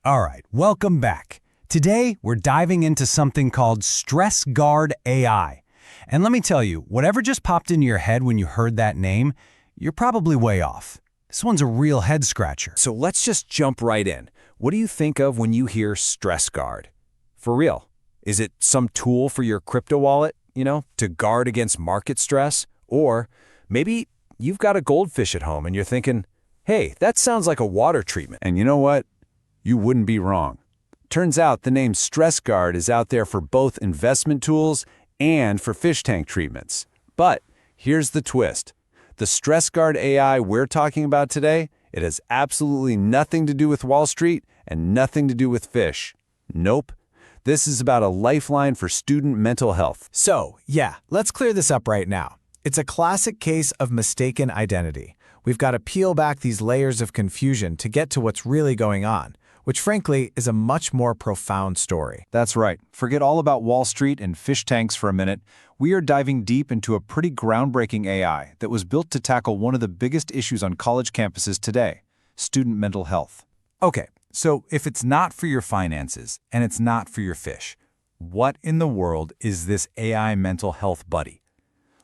All right, welcome back. Today, we're diving into something called Stress Guard AI. And let me tell you, whatever just popped into your head when you heard that name, you're probably way off. This one's a real head-scratcher. So let's just jump right in. What do you think of when you hear Stress Guard? For real, is it some tool for your crypto wallet, to guard against market stress? Or maybe you've got a goldfish at home and you're thinking, hey, that sounds like a water treatment. And you know what? You wouldn't be wrong. Turns out the name Stress Guard is out there for both investment tools and for fish tank treatments. But here's the twist. The Stress Guard AI we're talking about today, it has absolutely nothing to do with Wall Street and nothing to do with fish. Nope. This is about a lifeline for student mental health. So, yeah, let's clear this up right now. It's a classic case of mistaken identity. We've got to peel back these layers of confusion to get to what's really going on, which frankly is a much more profound story. That's right. Forget all about Wall Street and fish tanks for a minute. We are diving deep into a pretty groundbreaking AI that was built to tackle one of the biggest issues on college campuses today, student mental health. Okay, so if it's not for your finances and it's not for your fish, what in the world is this AI mental health buddy?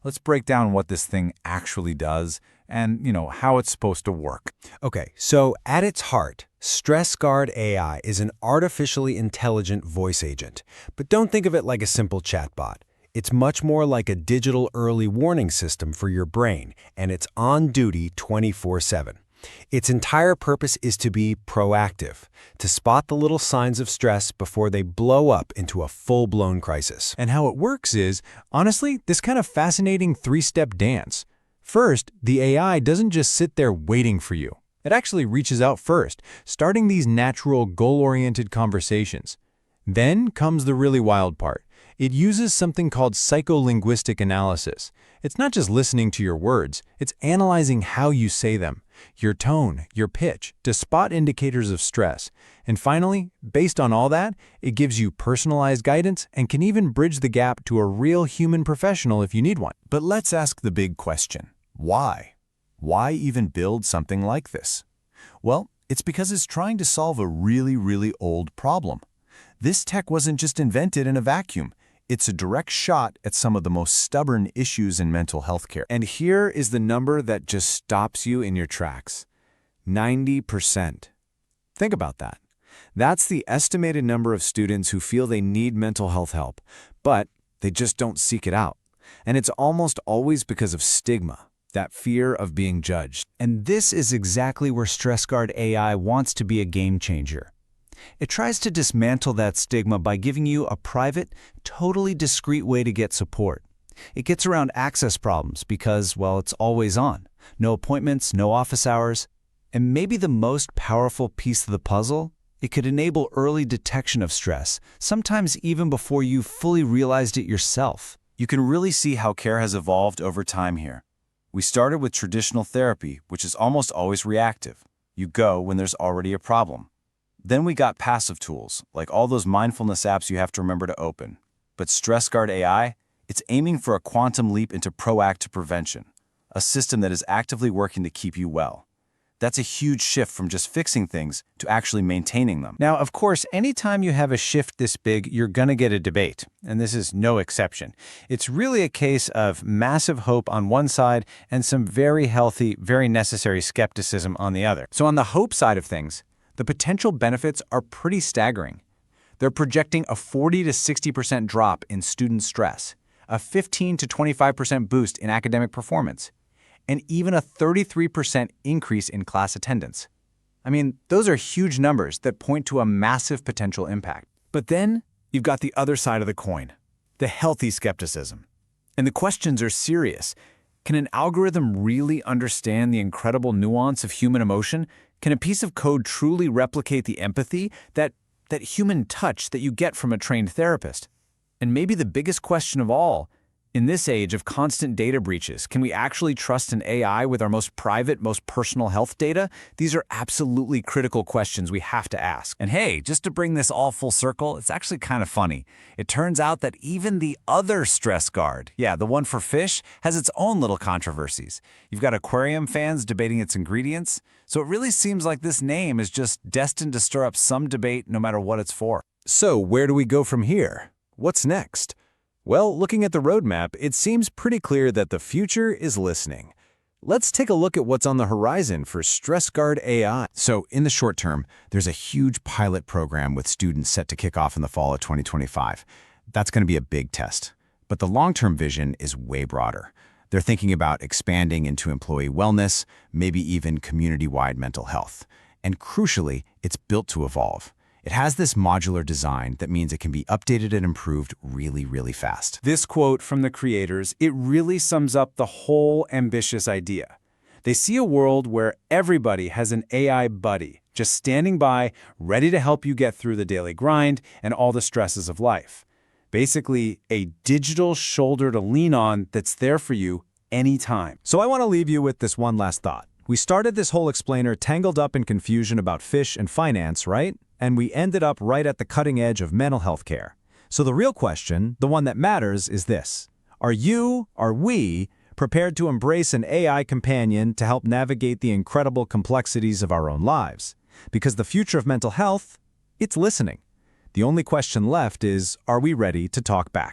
Let's break down what this thing actually does and, how it's supposed to work. Okay, so at its heart, Stress Guard AI is an artificially intelligent voice agent. But don't think of it like a simple chatbot. It's much more like a digital early warning system for your brain, and it's on duty 24/7. Its entire purpose is to be proactive, to spot the little signs of stress before they blow up into a full-blown crisis. And how it works is, honestly, this kind of fascinating three-step dance. First, the AI doesn't just sit there waiting for you. It actually reaches out first, starting these natural, goal-oriented conversations. Then comes the really wild part. It uses something called psycho-linguistic analysis. It's not just listening to your words, it's analyzing how you say them, your tone, your pitch, to spot indicators of stress. And finally, based on all that, it gives you personalized guidance and can even bridge the gap to a real human professional if you need one. But let's ask the big question. Why? Why even build something like this? Well, it's because it's trying to solve a really, really old problem. This tech wasn't just invented in a vacuum. It's a direct shot at some of the most stubborn issues in mental health care. And here is the number that just stops you in your tracks. 90%. Think about that. That's the estimated number of students who feel they need mental health help, but they just don't seek it out. And it's almost always because of stigma, that fear of being judged. And this is exactly where Stress Guard AI wants to be a game changer. It tries to dismantle that stigma by giving you a private, totally discreet way to get support. It gets around access problems because, well, it's always on. No appointments, no office hours. And maybe the most powerful piece of the puzzle, it could enable early detection of stress, sometimes even before you fully realized it yourself. You can really see how care has evolved over time here. We started with traditional therapy, which is almost always reactive. You go when there's already a problem. Then we got passive tools, like all those mindfulness apps you have to remember to open. But Stress Guard AI, it's aiming for a quantum leap into proactive prevention, a system that is actively working to keep you well. That's a huge shift from just fixing things to actually maintaining them. Now, of course, anytime you have a shift this big, you're going to get a debate, and this is no exception. It's really a case of massive hope on one side and some very healthy, very necessary skepticism on the other. So on the hope side of things, the potential benefits are pretty staggering. They're projecting a 40 to 60% drop in student stress, a 15 to 25% boost in academic performance, and even a 33% increase in class attendance. I mean, those are huge numbers that point to a massive potential impact. But then you've got the other side of the coin, the healthy skepticism. And the questions are serious. Can an algorithm really understand the incredible nuance of human emotion? Can a piece of code truly replicate the empathy, that human touch that you get from a trained therapist? And maybe the biggest question of all, In this age of constant data breaches, can we actually trust an AI with our most private, most personal health data? These are absolutely critical questions we have to ask. And hey, just to bring this all full circle, it's actually kind of funny. It turns out that even the other stress guard, the one for fish, has its own little controversies. You've got aquarium fans debating its ingredients, so it really seems like this name is just destined to stir up some debate no matter what it's for. So where do we go from here? What's next? Well, looking at the roadmap, it seems pretty clear that the future is listening. Let's take a look at what's on the horizon for StressGuard AI. So in the short term, there's a huge pilot program with students set to kick off in the fall of 2025. That's going to be a big test. But the long-term vision is way broader. They're thinking about expanding into employee wellness, maybe even community-wide mental health. And crucially, it's built to evolve. It has this modular design that means it can be updated and improved really, really fast. This quote from the creators, it really sums up the whole ambitious idea. They see a world where everybody has an AI buddy, just standing by, ready to help you get through the daily grind and all the stresses of life. Basically, a digital shoulder to lean on that's there for you anytime. So I want to leave you with this one last thought. We started this whole explainer tangled up in confusion about fish and finance, right? And we ended up right at the cutting edge of mental health care. So the real question, the one that matters, is this. Are we prepared to embrace an AI companion to help navigate the incredible complexities of our own lives? Because the future of mental health, it's listening. The only question left is, are we ready to talk back?